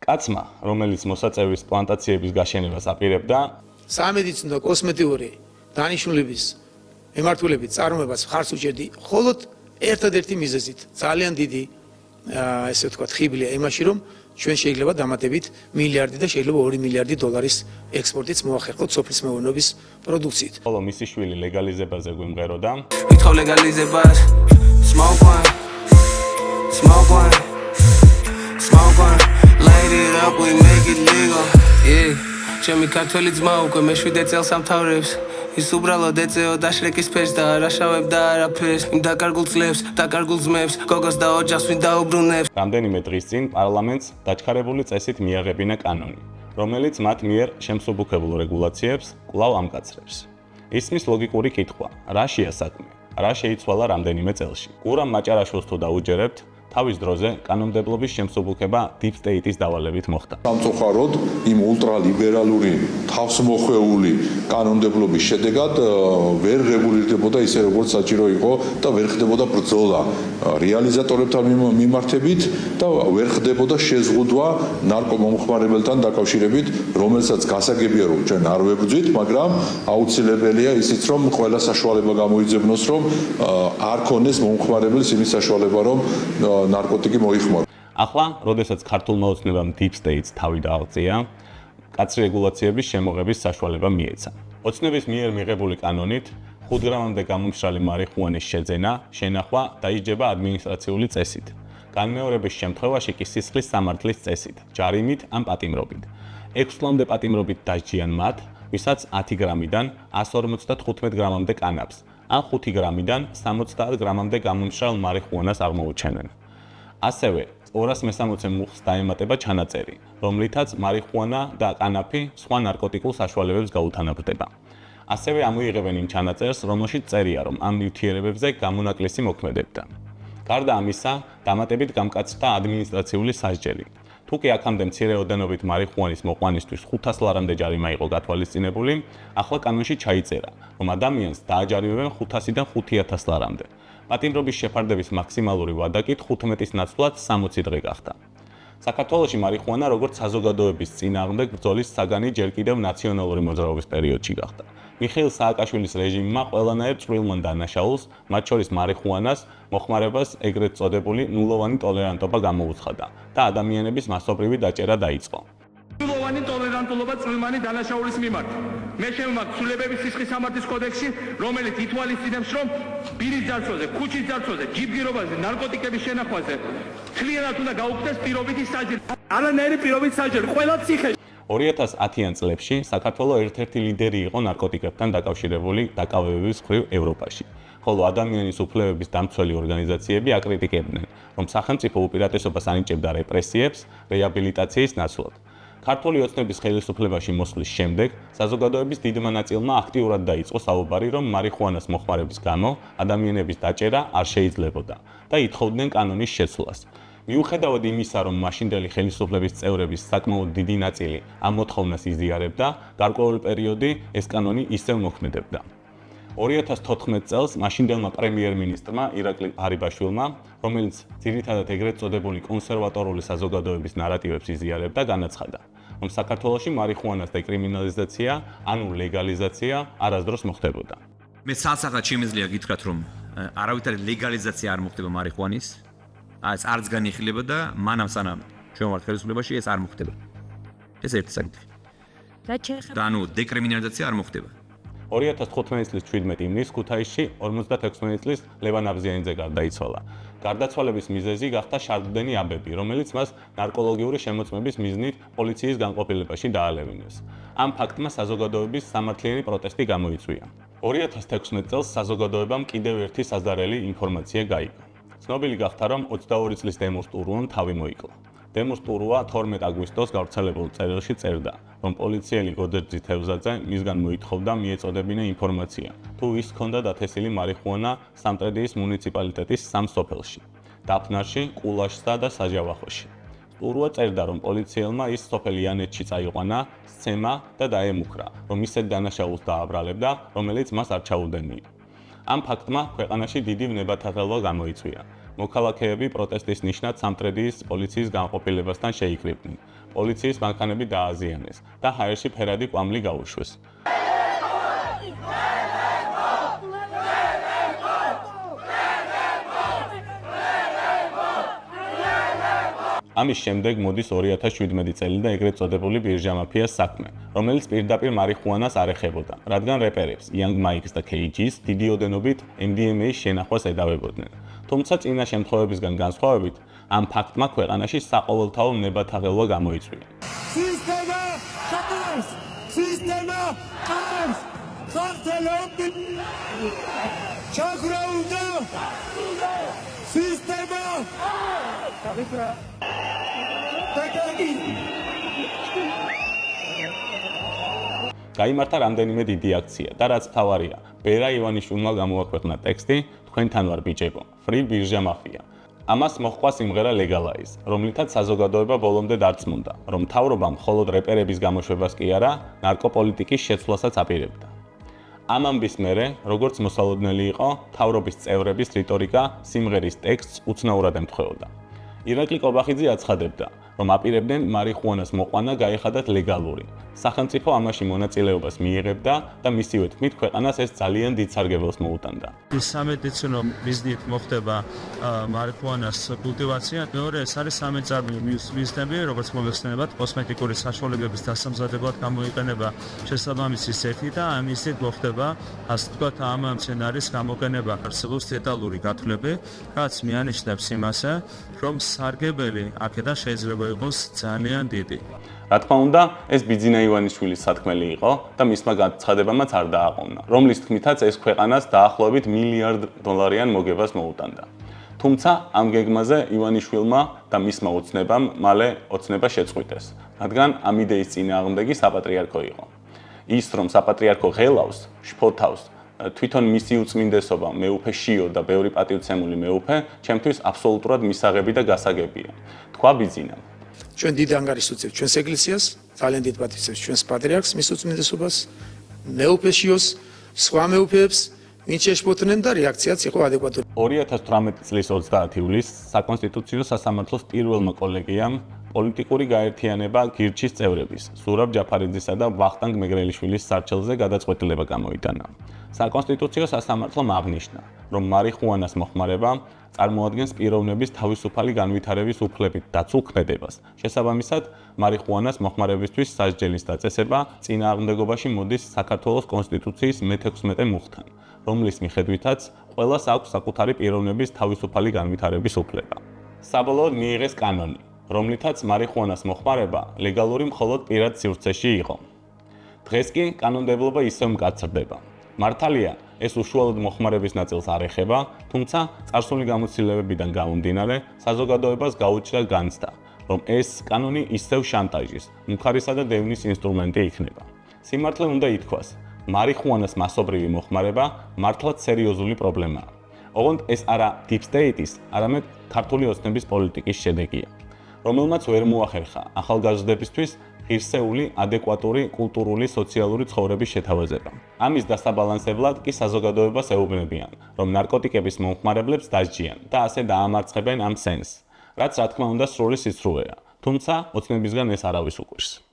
კაცმა, რომელიც მოსაწევრის პლანტაციების გაშენებას აპირებდა, სამედიცინო კოსმეტიკური დანიშნულების მიმართულებით წარმოებას ხარს უჭერდი მხოლოდ ერთადერთი მიზეზით. ძალიან დიდი ესე ვთქვათ ხიბლია იმაში, რომ ჩვენ შეიძლება დამატებით მილიარდი და შეიძლება 2 მილიარდი დოლარის ექსპორტიც მოახერხოთ სოფლის მეურნეობის პროდუქციით. ხოლო მისი შვილი ლეგალიზებაზე გვიმღეროდა. ვითხოვ ლეგალიზებას, smoke one, light it up, we make it legal. Yeah, ჩემი ქართველი ძმა უკვე მე-7 წელს ამთავრებს. ის უბრალოდ ეწეო დაშრეკის ფერს და არ აშავებ და არაფერს. იმ დაკარგულ ძლებს, დაკარგულ ძმებს, გოგოს და ოჯახს ვინ დაუბრუნებს. რამდენიმე დღის წინ პარლამენტს დაჩქარებული წესით მიაღებინა კანონი, რომელიც მათ მიერ შემსუბუქებულ რეგულაციებს კვლავ ამკაცრებს. ისმის ლოგიკური კითხვა, რა შეა საქმე, რა შეიცვალა რამდენიმე წელში. გურამ მაჭარაშვილს თუ დაუჯერებთ, თავის დროზე კანონმდებლობის შემსუბუქება Deep State-ის დავალებით მოხდა. სამწუხაროდ იმ ულტრალიბერალური თავსმოხვეული კანონმდებლობის შედეგად ვერ რეგულირდებოდა ისე როგორც საჭირო იყო და ვერ ხდებოდა ბრძოლა რეალიზატორებთან მიმართებით და ვერ ხდებოდა შეზღუდვა ნარკომომხმარებელთან დაკავშირებით, რომელსაც გასაგებია რომ ჩვენ არ ვებრძვით, მაგრამ აუცილებელია ისიც რომ ყველა საშუალება გამოიძებნოს რომ არ ქონდეს მომხმარებელს იმის საშუალება რომ ნარკოტიკი მოიხმაროს. ახლა, როდესაც ქართულმა ოცნებამ Deep State-ს თავი დააღწია, კაცრი რეგულაციების შემოღების საშუალება მიეცა. ოცნების მიერ მიღებული კანონით 5 გრამამდე გამომშრალი მარიხუანის შეძენა, შენახვა დაიჯება ადმინისტრაციული წესით. განმეორების შემთხვევაში კი სისხლის სამართლის წესით, ჯარიმით ან პატიმრობით. 6 წლამდე პატიმრობით დასჯიან მათ, ვისაც 10 გრამიდან 155 გრამამდე კანაბს, ან 5 გრამიდან 70 გრამამდე გამომშრალ მარიხუანას აღმოუჩენენ. ასევე 260 მუხლს დაემატება ჩანაწერი, რომლითაც მარიხუანა და კანაფი სხვა ნარკოტიკულ საშუალებებს გაუთანაბრდება. ასევე ამოიღებენ იმ ჩანაწერს, რომელშიც წერია, რომ ამ ნივთიერებებზე გამონაკლისი მოქმედებდა. გარდა ამისა, დამატებით გამკაცრდა ადმინისტრაციული სასჯელი. თუ კი აქამდე მცირე ოდენობით მარიხუანის მოყვანისთვის 500 ლარამდე ჯარიმა იყო გათვალისწინებული, ახლა კანონში ჩაიწერა, რომ ადამიანს დააჯარიმებენ 500-დან 5000 ლარამდე. პატიმრობის შეფარდების მაქსიმალური ვადაკით 15-ის ნაცვლად 60 დღე გახდა. საქართველოში მარიხუანა როგორც საზოგადოების წინააღმდეგ ბრძოლის საგანი ჯერ კიდევ ნაციონალური მოძრაობის პერიოდში გახდა. მიხეილ სააკაშვილის რეჟიმმა ყველანაირ წვრილმან დანაშაულს, მათ შორის მარიხუანას, მოხმარებას ეგრეთ წოდებული ნულოვანი ტოლერანტობა გამოუცხადა და ადამიანების მასობრივი დაჭერა დაიწყო. ნულოვანი ტოლერანტობა წვრილმანი დანაშაულის მიმართ. მე შემოგვაქვს ცვლილებების სისხლის სამართლის კოდექსში, რომელიც ითვალისწინებს, რომ პირის ძარცვაზე, ქუჩის ძარცვაზე, ჯიბგირობაზე, ნარკოტიკების შენახვაზე მთლიანად უნდა გაუქმდეს პირობითი სასჯელი. არანაირი პირობითი სასჯელი, ყველა ციხეში. 2010-იან წლებში საქართველო ერთ-ერთი ლიდერი იყო ნარკოტიკებთან დაკავშირებული დაკავებების მხრივ ევროპაში, ხოლო ადამიანის უფლებების დამცველი ორგანიზაციები აკრიტიკებდნენ, რომ სახელმწიფო უპირატესობას ანიჭებდა რეპრესიებს რეაბილიტაციის ნაცვლად. ქართული ოცნების ხელისუფლებაში მოსვლის შემდეგ საზოგადოების დიდმა ნაწილმა აქტიურად დაიწყო საუბარი, რომ მარიხუანას მოხმარების გამო ადამიანების დაჭერა არ შეიძლებოდა და ითხოვდნენ კანონის შეცვლას. მიუხედავად იმისა, რომ მაშინდელი ხელისუფლების წევრების საკმაოდ დიდი ნაწილი ამ მოთხოვნას იზიარებდა, გარკვეული პერიოდი ეს კანონი ისევ მოქმედებდა. 2014 წელს მაშინდელმა პრემიერ-მინისტრმა ირაკლი ყარიბაშვილმა, რომელიც ძირითადად ეგრეთ წოდებული კონსერვატორული საზოგადოების ნარატივებს იზიარებდა, განაცხადა, რომ საქართველოში მარიხუანას დეკრიმინალიზაცია, ანუ ლეგალიზაცია არასდროს მოხდებოდა. მე სასახად შემიძლია გითხრათ, რომ არავითარი ლეგალიზაცია არ მოხდება მარიხუანის. ეს არც განიხილება და მანამ სანამ ჩვენ ვართ ხელისუფლებაში ეს არ მოხდება. ეს ერთი საკითხი. და ანუ დეკრიმინალიზაცია არ მოხდება. 2015 წლის 17 ივნისს ქუთაისში 56 წლის ლევან აბზიანიძე გარდაიცვალა. გარდაცვალების მიზეზი გახდა შარდდენი აბები, რომელიც მას ნარკოლოგიური შემოწმების მიზნით პოლიციის განყოფილებაში დაალევინეს. ამ ფაქტმა საზოგადოების სამართლიანი პროტესტი გამოიწვია. 2016 წელს საზოგადოებამ კიდევ ერთი საზარელი ინფორმაცია გაიგო. ცნობილი გახდა, რომ 22 წლის დემუს ტურუამ თავი მოიკლა. დემუს ტურუა 12 აგვისტოს გავრცელებულ წერილში წერდა, რომ პოლიციელი გოდერძი თევზაძე მისგან მოითხოვდა მიეწოდებინა ინფორმაცია, თუ ის ჰქონდა დათესილი მარიხუანა სამტრედიის მუნიციპალიტეტის 3 სოფელში, დაფნარში, ყულაშსა და საჯავახოში. ტურუა წერდა, რომ პოლიციელმა ის სოფელი იანეთში წაიყვანა, სცემა და დაემუქრა, რომ ისეთ დანაშაულს დააბრალებდა, რომელიც მას არ ჩაუდენია. ამ ფაქტმა ქვეყანაში დიდი ვნებათაღელვა გამოიწვია. მოქალაქეები პროტესტის ნიშნად სამტრედიის პოლიციის განყოფილებასთან შეიკრიბნენ. პოლიციის მანქანები დააზიანეს და ჰაერში ფერადი კვამლი გაუშვეს. ამის შემდეგ მოდის 2017 წელი და ეგრეთ წოდებული ბირჟა მაფიას საქმე, რომელიც პირდაპირ მარიხუანას არ ეხებოდა, რადგან რეპერებს Young Mike's და KG's დიდი ოდენობით MDMA-ის შენახვას ედავებოდნენ. თუმცა წინა შემთხვევებისგან განსხვავებით, ამ ფაქტმა ქვეყანაში საყოველთაო ნებათაღელვა გამოიწვია. სისტემა ჩატარებს! სისტემა ჩატარებს! ხალხელობი ჩაგრაუნდა! სისტემა გაიმართა რამდენიმე დიდი აქცია და რაც მთავარია, ბერა ივანიშვილმა გამოაქვეყნა ტექსტი "თქვენთან ვარ ბიჭებო, Free ბირჟა მაფია". ამას მოჰყვა სიმღერა Legalize, რომლითაც საზოგადოება ბოლომდე დარწმუნდა, რომ მთავრობამ მხოლოდ რეპერების გამოშვებას კი არა, ნარკოპოლიტიკის შეცვლასაც აპირებდა. ამ ამბის მერე, როგორც მოსალოდნელი იყო, მთავრობის წევრების რიტორიკა სიმღერის ტექსტს უცნაურად ემთხვეოდა. ირაკლი კობახიძე აცხადებდა, რომ აპირებდნენ მარიხუანას მოყვანა გაეხადათ ლეგალური. სახელმწიფო ამაში მონაწილეობას მიიღებდა და მისივე თქმით ქვეყანას ეს ძალიან დიდ სარგებელს მოუტანდა. სამედიცინო მიზნით მოხდება მარიხუანას კულტივაცია. მეორე ეს არის სამეწარმო მიზნები, როგორც მოგეხსენებათ, კოსმეტიკური საშუალებების დასამზადებლად გამოიყენება შესაბამისი სეთი და ამისით მოხდება, ასე ვთქვათ, ამ მცენარის გამოყენება. არსებობს დეტალური გათვლები, რაც მიანიშნებს იმასე, რომ სარგებელი აქედან შეიძლება იყოს ძალიან დიდი. რა თქმა უნდა, ეს ბიძინა ივანიშვილის სათქმელი იყო და მისმა განცხადებამაც არ დააყოვნა, რომლის თქმითაც ეს ქვეყანას დაახლოებით $1 მილიარდიან მოგებას მოუტანდა. თუმცა ამ გეგმაზე ივანიშვილმა და მისმა ოცნებამ მალე ოცნება შეწყვიტეს, რადგან ამ იდეის წინააღმდეგი საპატრიარქო იყო. ის რომ საპატრიარქო ღელავს, შფოთავს, თვითონ მისი უწმინდესობა, მეუფე შიო და ბევრი პატივცემული მეუფე, ჩემთვის აბსოლუტურად მისაღები და გასაგებია. თქვა ბიძინამ. ჩვენ დიდ ანგარიშს უწევთ ჩვენს ეკლესიას, ძალიან დიდ პატივცემს ჩვენს პატრიარქს, მის უწმინდესობას, მეუფე შიოს, სხვა მეუფეებს, ვინც შეშფოთდნენ და რეაქციაც იყო ადეკვატური. 2018 წლის 30 ივლისს საკონსტიტუციო სასამართლოს პირველმა კოლეგიამ პოლიტიკური გაერთიანება გირჩის წევრების, ზურაბ ჯაფარიძისა და ვახტანგ მეგრელიშვილის სარჩელზე გადაწყვეტილება გამოიტანა. საკონსტიტუციო სასამართლომ აღნიშნა, რომ მარიხუანას მოხმარება წარმოადგენს პიროვნების თავისუფალი განვითარების უფლებით დაცულ ქმედებას. შესაბამისად, მარიხუანას მოხმარებისთვის სასჯელის დაწესება წინააღმდეგობაში მოდის საქართველოს კონსტიტუციის მე-16 მუხთან, რომლის მიხედვითაც ყველას აქვს საკუთარი პიროვნების თავისუფალი განვითარების უფლება. საბოლოოდ მიიღეს კანონი, რომლითაც მარიხუანას მოხმარება ლეგალური მხოლოდ პირად სივრცეში იყო. დღეს კი კანონმდებლობა ისევ მკაცრდება. მართალია, ეს უშუალოდ მოხმარების ნაწილს არ ეხება, თუმცა წარსული გამოცდილებებიდან გამომდინარე, საზოგადოებას გაუჩნდა განცდა, რომ ეს კანონი ისევ შანტაჟის, მუხარისა და დევნის ინსტრუმენტი იქნება. სიმართლე უნდა ითქვას, მარიხუანას მასობრივი მოხმარება მართლაც სერიოზული პრობლემაა. ოღონდ ეს არა Deep State-ის, არამედ ქართული ოცნების პოლიტიკის შედეგია, რომელმაც ვერ მოახერხა ახალგაზრდებისთვის ღირსეული, ადეკვატური, კულტურული, სოციალური ცხოვრების შეთავაზება. ამის დასაბალანსებლად კი საზოგადოებას ეუბნებიან, რომ ნარკოტიკების მომხმარებლებს დასჯიან და ასე დაამარცხებენ ამ სენს, რაც რა თქმა უნდა სრული სიცრუეა, თუმცა ოცნებისგან ეს არავის უყვირს.